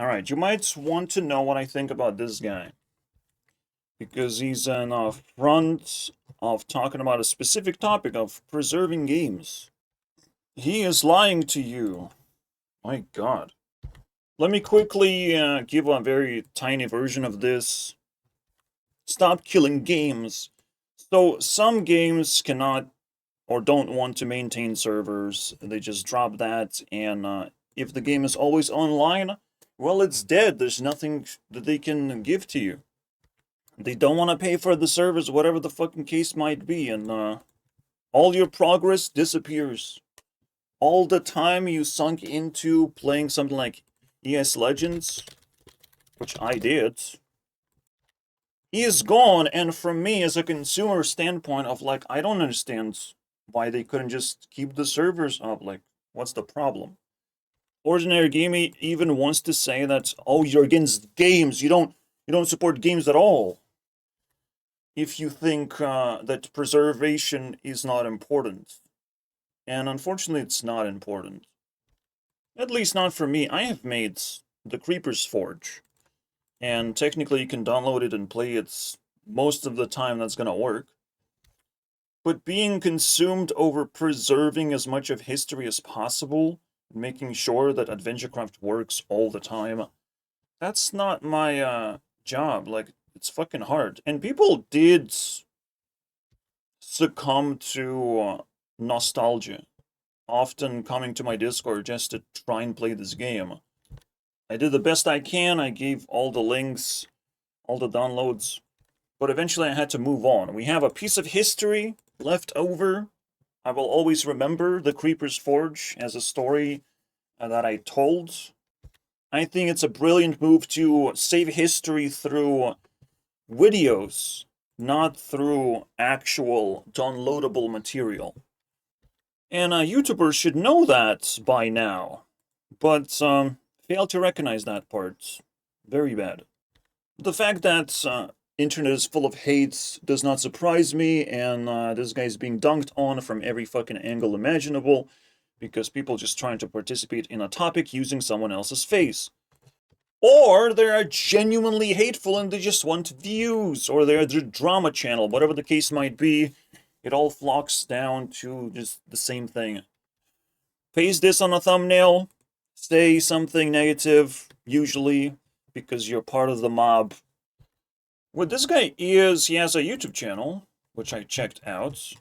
Alright, you might want to know what I think about this guy. Because he's in front of talking about a specific topic of preserving games. He is lying to you. My god. Let me quickly give a very tiny version of this. Stop killing games. So, some games cannot or don't want to maintain servers. They just drop that, and if the game is always online, well, it's dead. There's nothing that they can give to you. They don't want to pay for the servers, whatever the fucking case might be, and all your progress disappears. All the time you sunk into playing something like ES Legends, which I did, he is gone, and from me as a consumer standpoint of like, I don't understand why they couldn't just keep the servers up, like, what's the problem? Ordinary Gaming even wants to say that, oh, you're against games, you don't support games at all. If you think that preservation is not important. And unfortunately, it's not important. At least not for me. I have made the Creeper's Forge. And technically, you can download it and play it most of the time that's gonna work. But being consumed over preserving as much of history as possible, making sure that AdventureCraft works all the time, that's not my job. Like, it's fucking hard. And people did succumb to nostalgia, often coming to my Discord just to try and play this game. I did the best I can, I gave all the links, all the downloads, but eventually I had to move on. We have a piece of history left over. I will always remember the Creeper's Forge as a story that I told. I think it's a brilliant move to save history through videos, not through actual downloadable material. And YouTubers should know that by now, but fail to recognize that part. Very bad. The fact that internet is full of hate does not surprise me, and this guy's being dunked on from every fucking angle imaginable, because people just trying to participate in a topic using someone else's face. Or they are genuinely hateful and they just want views, or they're the drama channel, whatever the case might be. It all flocks down to just the same thing. Paste this on a thumbnail, say something negative, usually, because you're part of the mob. What this guy is, he has a YouTube channel, which I checked out.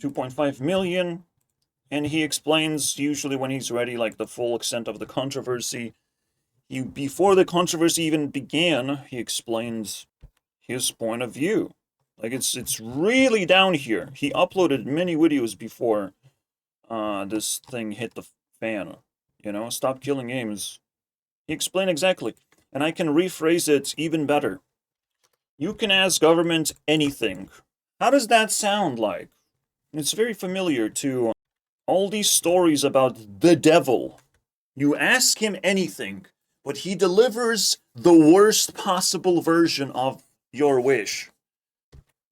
2.5 million, and he explains, usually when he's ready, like the full extent of the controversy. Before the controversy even began, he explains his point of view. Like, it's really down here. He uploaded many videos before this thing hit the fan. You know, stop killing games. He explained exactly. And I can rephrase it even better. You can ask government anything. How does that sound like? It's very familiar to all these stories about the devil. You ask him anything, but he delivers the worst possible version of your wish.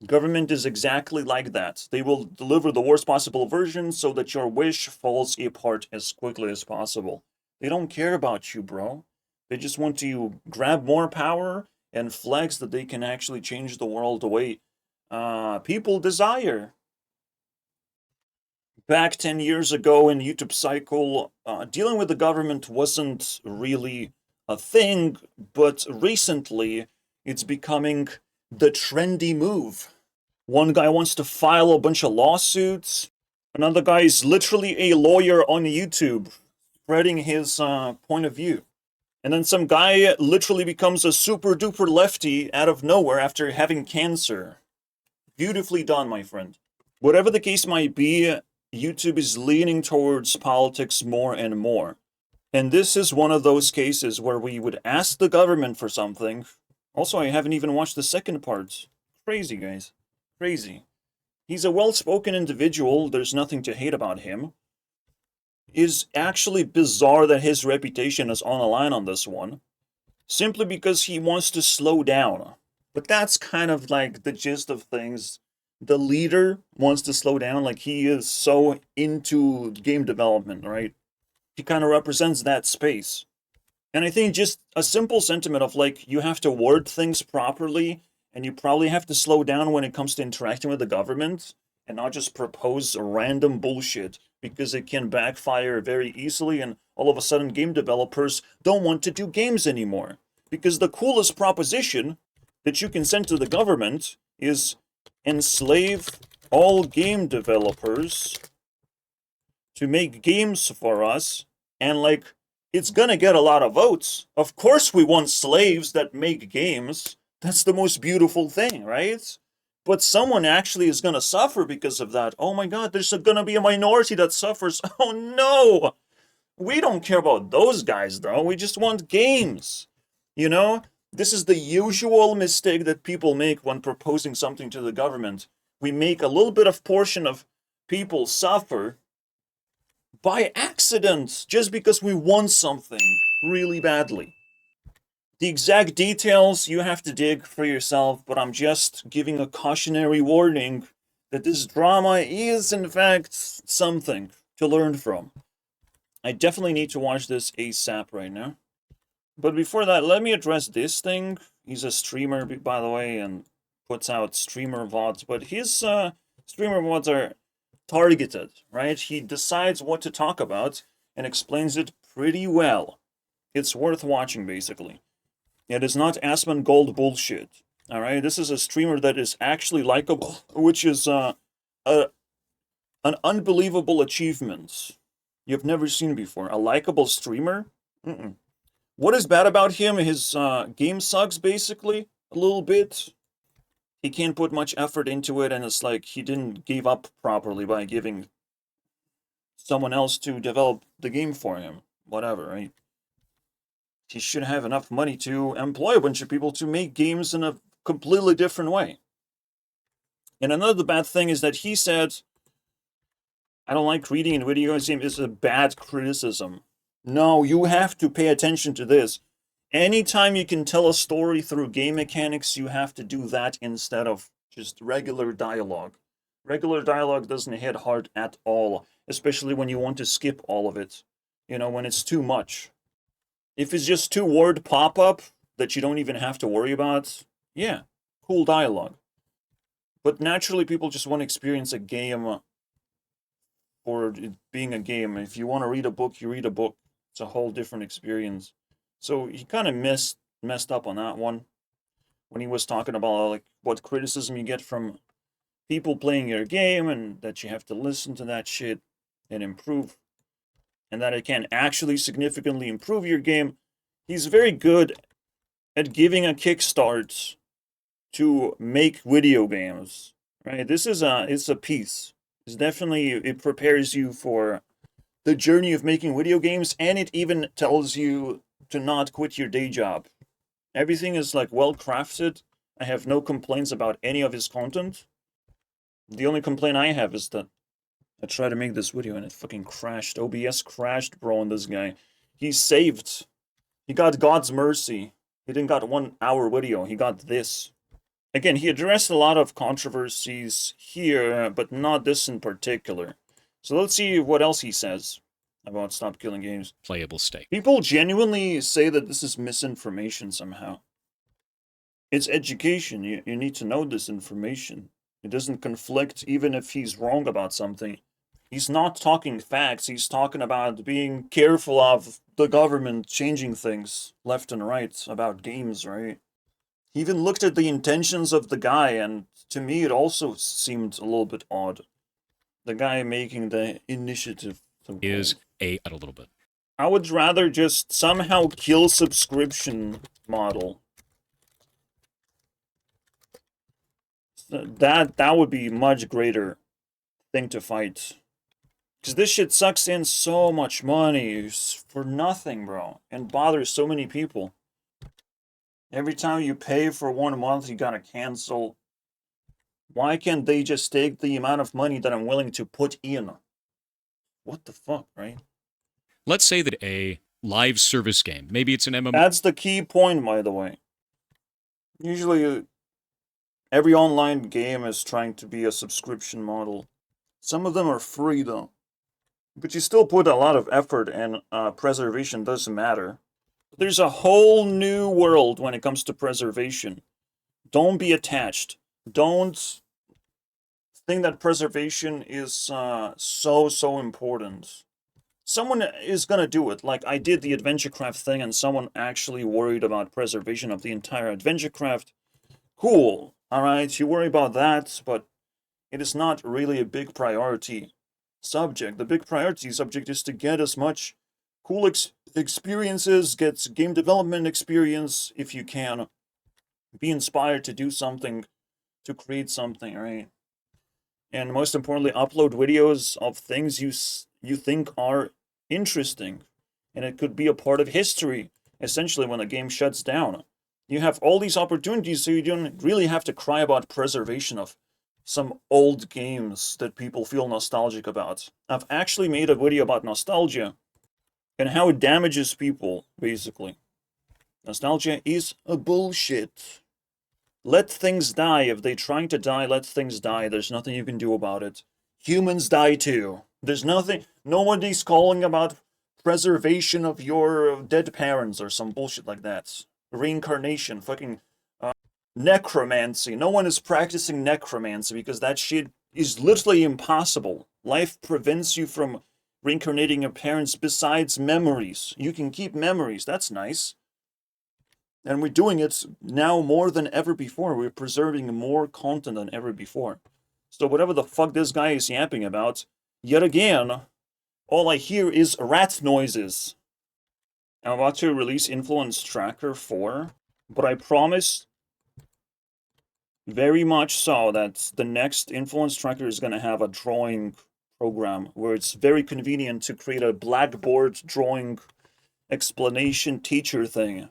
Government is exactly like that. They will deliver the worst possible version so that your wish falls apart as quickly as possible. They don't care about you, bro. They just want to grab more power and flex that they can actually change the world the way people desire. Back 10 years ago in YouTube cycle, dealing with the government wasn't really a thing, but recently it's becoming the trendy move. One guy wants to file a bunch of lawsuits. Another guy is literally a lawyer on YouTube, spreading his point of view. And then some guy literally becomes a super duper lefty out of nowhere after having cancer. Beautifully done, my friend. Whatever the case might be, YouTube is leaning towards politics more and more. And this is one of those cases where we would ask the government for something. Also, I haven't even watched the second part. Crazy, guys. Crazy. He's a well-spoken individual, there's nothing to hate about him. It's actually bizarre that his reputation is on the line on this one, simply because he wants to slow down. But that's kind of like the gist of things. The leader wants to slow down, like he is so into game development, right? He kind of represents that space. And I think just a simple sentiment of like, you have to word things properly, and you probably have to slow down when it comes to interacting with the government, and not just propose random bullshit, because it can backfire very easily, and all of a sudden game developers don't want to do games anymore. Because the coolest proposition that you can send to the government is enslave all game developers to make games for us, and like, it's gonna get a lot of votes. Of course we want slaves that make games. That's the most beautiful thing, right? But someone actually is gonna suffer because of that. Oh my god, there's gonna be a minority that suffers. Oh no! We don't care about those guys though. We just want games. You know? This is the usual mistake that people make when proposing something to the government. We make a little bit of portion of people suffer by accident, just because we want something really badly. The exact details you have to dig for yourself, but I'm just giving a cautionary warning that this drama is in fact something to learn from. I definitely need to watch this ASAP right now. But before that, let me address this thing. He's a streamer, by the way, and puts out streamer VODs, but his streamer VODs are targeted, right? He decides what to talk about and explains it pretty well. It's worth watching, basically. It is not Asmongold bullshit, alright? This is a streamer that is actually likable, which is an unbelievable achievement you've never seen before. A likable streamer? What is bad about him? His game sucks, basically, a little bit. He can't put much effort into it, and it's like he didn't give up properly by giving someone else to develop the game for him. Whatever, right? He should have enough money to employ a bunch of people to make games in a completely different way. And another bad thing is that he said, I don't like reading in video games is a bad criticism. No, you have to pay attention to this. Anytime you can tell a story through game mechanics, you have to do that instead of just regular dialogue. Regular dialogue doesn't hit hard at all, especially when you want to skip all of it. You know, when it's too much. If it's just two-word pop-up that you don't even have to worry about, yeah, cool dialogue. But naturally, people just want to experience a game for it being a game. If you want to read a book, you read a book. It's a whole different experience. So he kind of messed up on that one when he was talking about like what criticism you get from people playing your game, and that you have to listen to that shit and improve, and that it can actually significantly improve your game. He's very good at giving a kickstart to make video games, right? This is it's a piece. It's definitely, it prepares you for the journey of making video games, and it even tells you to not quit your day job. Everything is like well crafted. I have no complaints about any of his content. The only complaint I have is that I tried to make this video and it fucking crashed. OBS crashed, bro, on this guy. He's saved. He got God's mercy. He didn't got 1 hour video. He got this. Again, he addressed a lot of controversies here, but not this in particular. So let's see what else he says about Stop Killing Games. Playable state. People genuinely say that this is misinformation somehow. It's education. You need to know this information. It doesn't conflict even if he's wrong about something. He's not talking facts. He's talking about being careful of the government changing things left and right about games, right? He even looked at the intentions of the guy, and to me it also seemed a little bit odd. The guy making the initiative Is a little bit. I would rather just somehow kill subscription model. That would be much greater thing to fight. Because this shit sucks in so much money for nothing, bro. And bothers so many people. Every time you pay for 1 month, you gotta cancel. Why can't they just take the amount of money that I'm willing to put in? What the fuck, right? Let's say that a live service game, maybe it's an MMO. That's the key point, by the way. Usually, every online game is trying to be a subscription model. Some of them are free, though. But you still put a lot of effort, and preservation does matter. There's a whole new world when it comes to preservation. Don't be attached. Don't think that preservation is so important. Someone is gonna do it. Like I did the AdventureCraft thing, and someone actually worried about preservation of the entire AdventureCraft. Cool. All right, you worry about that, but it is not really a big priority subject. The big priority subject is to get as much cool experiences, get game development experience if you can, be inspired to do something, to create something, right? And most importantly, upload videos of things you think are interesting, and it could be a part of history. Essentially, when a game shuts down, you have all these opportunities, so you don't really have to cry about preservation of some old games that people feel nostalgic about. I've actually made a video about nostalgia and how it damages people, basically. Nostalgia is a bullshit. Let things die. If they're trying to die, let things die. There's nothing you can do about it. Humans die too. There's nothing. Nobody's calling about preservation of your dead parents or some bullshit like that. Reincarnation, fucking necromancy. No one is practicing necromancy because that shit is literally impossible. Life prevents you from reincarnating your parents besides memories. You can keep memories. That's nice. And we're doing it now more than ever before. We're preserving more content than ever before. So whatever the fuck this guy is yapping about, yet again, all I hear is rat noises. I'm about to release Influence Tracker 4, but I promise very much so that the next Influence Tracker is going to have a drawing program where it's very convenient to create a blackboard drawing explanation teacher thing.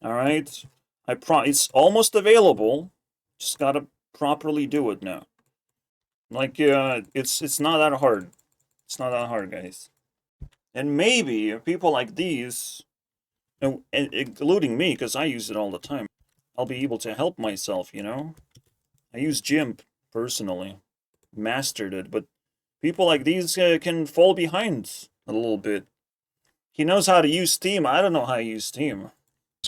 All right, it's almost available. Just gotta properly do it now. Like, it's not that hard. It's not that hard, guys. And maybe people like these, including me, because I use it all the time, I'll be able to help myself. You know, I use GIMP personally, mastered it, but people like these can fall behind a little bit. He knows how to use Steam. I don't know how to use Steam.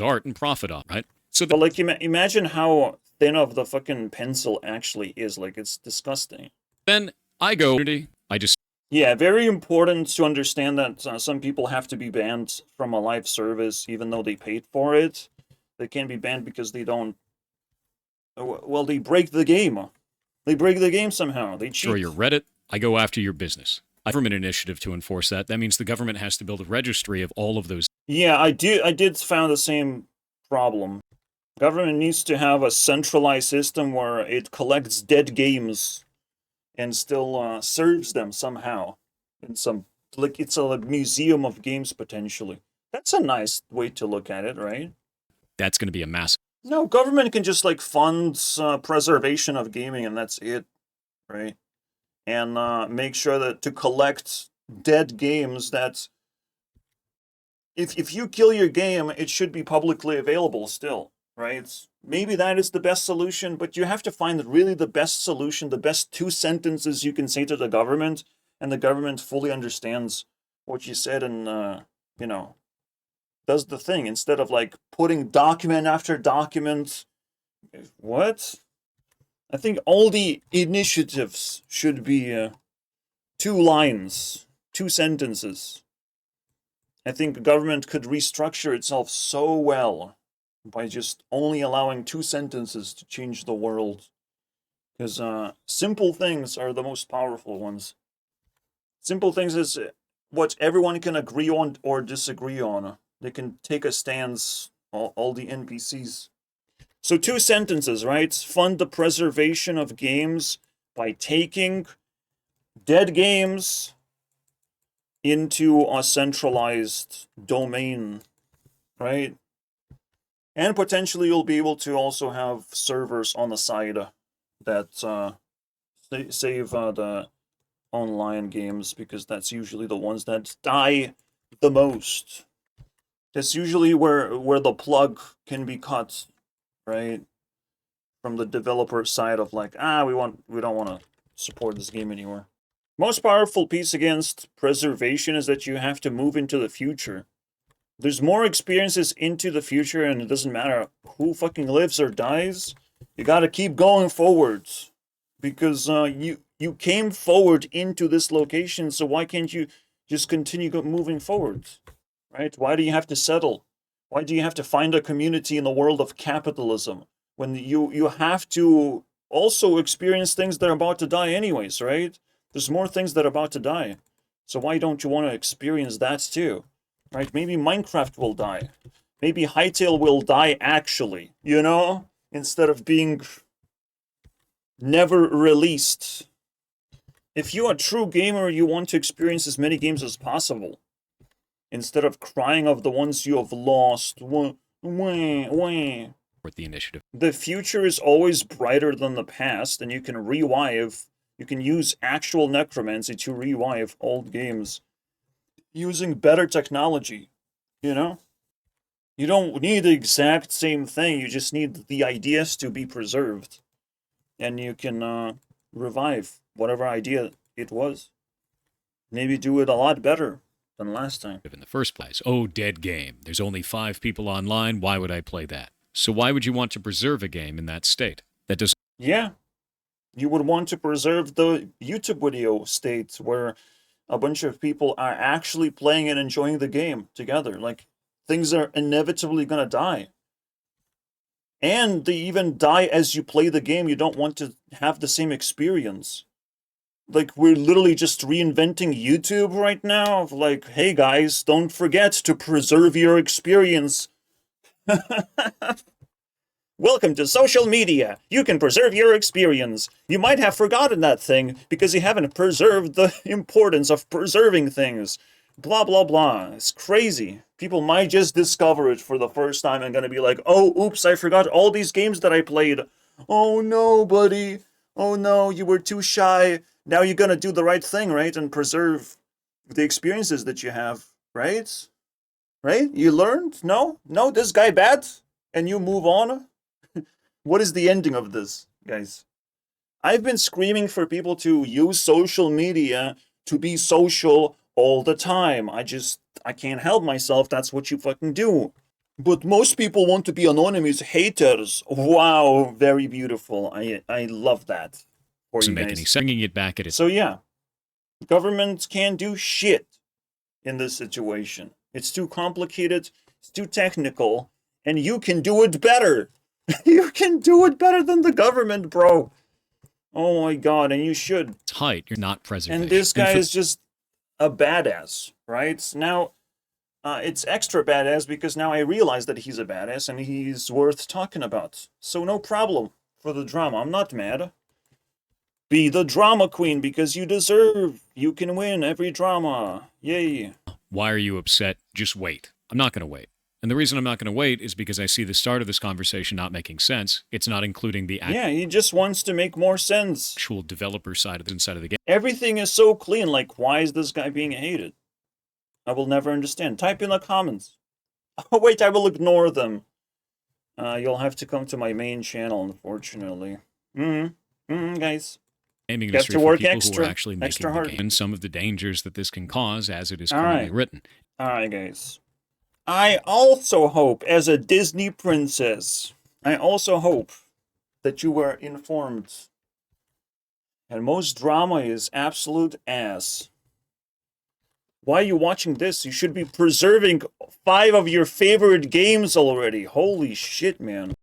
art and profit off, right? So But like, imagine how thin of the fucking pencil actually is. Like, it's disgusting. then I go, I just Yeah, very important to understand that some people have to be banned from a live service even though they paid for it. They can't be banned because they don't. Well, they break the game. They break the game somehow. They cheat. destroy your Reddit. I go after your business. I form an initiative to enforce that. That means the government has to build a registry of all of those. Yeah, I did found the same problem. Government needs to have a centralized system where it collects dead games and still serves them somehow in some, like, it's a museum of games potentially. That's a nice way to look at it, right? That's going to be a massive. No, government can just like fund preservation of gaming and that's it, right? And make sure that to collect dead games that if you kill your game, it should be publicly available still, right? Maybe that is the best solution, but you have to find really the best solution, the best two sentences you can say to the government, and the government fully understands what you said and, you know, does the thing instead of like putting document after document. What? I think all the initiatives should be 2 lines, 2 sentences. I think government could restructure itself so well by just only allowing 2 sentences to change the world. Because simple things are the most powerful ones. Simple things is what everyone can agree on or disagree on. They can take a stance, all the NPCs. So 2 sentences, right? Fund the preservation of games by taking dead games into a centralized domain, right? And potentially you'll be able to also have servers on the side that save the online games, because that's usually the ones that die the most. That's usually where the plug can be cut, right? From the developer side of like, we don't want to support this game anymore. Most powerful piece against preservation is that you have to move into the future. There's more experiences into the future, and it doesn't matter who fucking lives or dies. You gotta keep going forwards. Because you came forward into this location, so why can't you just continue moving forwards? Right? Why do you have to settle? Why do you have to find a community in the world of capitalism when you have to also experience things that are about to die anyways, right? There's more things that are about to die. So why don't you want to experience that too? Right? Maybe Minecraft will die. Maybe Hytale will die actually, you know? Instead of being never released. If you're a true gamer, you want to experience as many games as possible. Instead of crying of the ones you have lost. The initiative. The future is always brighter than the past, and you can revive. You can use actual necromancy to revive old games using better technology. You know? You don't need the exact same thing, you just need the ideas to be preserved. And you can revive whatever idea it was. Maybe do it a lot better than last time. In the first place. Oh, dead game. There's only 5 people online. Why would I play that? So why would you want to preserve a game in that state? That does. Yeah. You would want to preserve the YouTube video state where a bunch of people are actually playing and enjoying the game together. Like, things are inevitably gonna die. And they even die as you play the game. You don't want to have the same experience. Like, we're literally just reinventing YouTube right now. Of like, hey guys, don't forget to preserve your experience. Welcome to social media. You can preserve your experience. You might have forgotten that thing because you haven't preserved the importance of preserving things. Blah, blah, blah. It's crazy. People might just discover it for the first time and gonna be like, oh, oops, I forgot all these games that I played. Oh no, buddy. Oh no, you were too shy. Now you're gonna do the right thing, right? And preserve the experiences that you have, right? Right? You learned? No? No, this guy bad? And you move on? What is the ending of this, guys? I've been screaming for people to use social media to be social all the time. I can't help myself. That's what you fucking do. But most people want to be anonymous haters. Wow, very beautiful. I love that for you Doesn't make any guys. sense. Bringing it back at it. So yeah, governments can't do shit in this situation. It's too complicated, it's too technical, and you can do it better. You can do it better than the government, bro. Oh my god, and you should. It's height. You're not preservation. And this guy is just a badass, right? Now, it's extra badass because now I realize that he's a badass and he's worth talking about. So no problem for the drama. I'm not mad. Be the drama queen because you deserve. You can win every drama. Yay. Why are you upset? Just wait. I'm not going to wait. And the reason I'm not going to wait is because I see the start of this conversation not making sense. It's not including the Yeah, he just wants to make more sense. actual developer side of the inside of the game. Everything is so clean. Like, why is this guy being hated? I will never understand. Type in the comments. Oh, wait, I will ignore them. You'll have to come to my main channel, unfortunately. Guys. Gaming Get industry to for work people extra, who are actually making extra the hard. game and some of the dangers that this can cause as it is All currently right. written. Alright, guys. I also hope, as a Disney princess, I also hope that you were informed. And most drama is absolute ass. Why are you watching this? You should be preserving 5 of your favorite games already. Holy shit, man.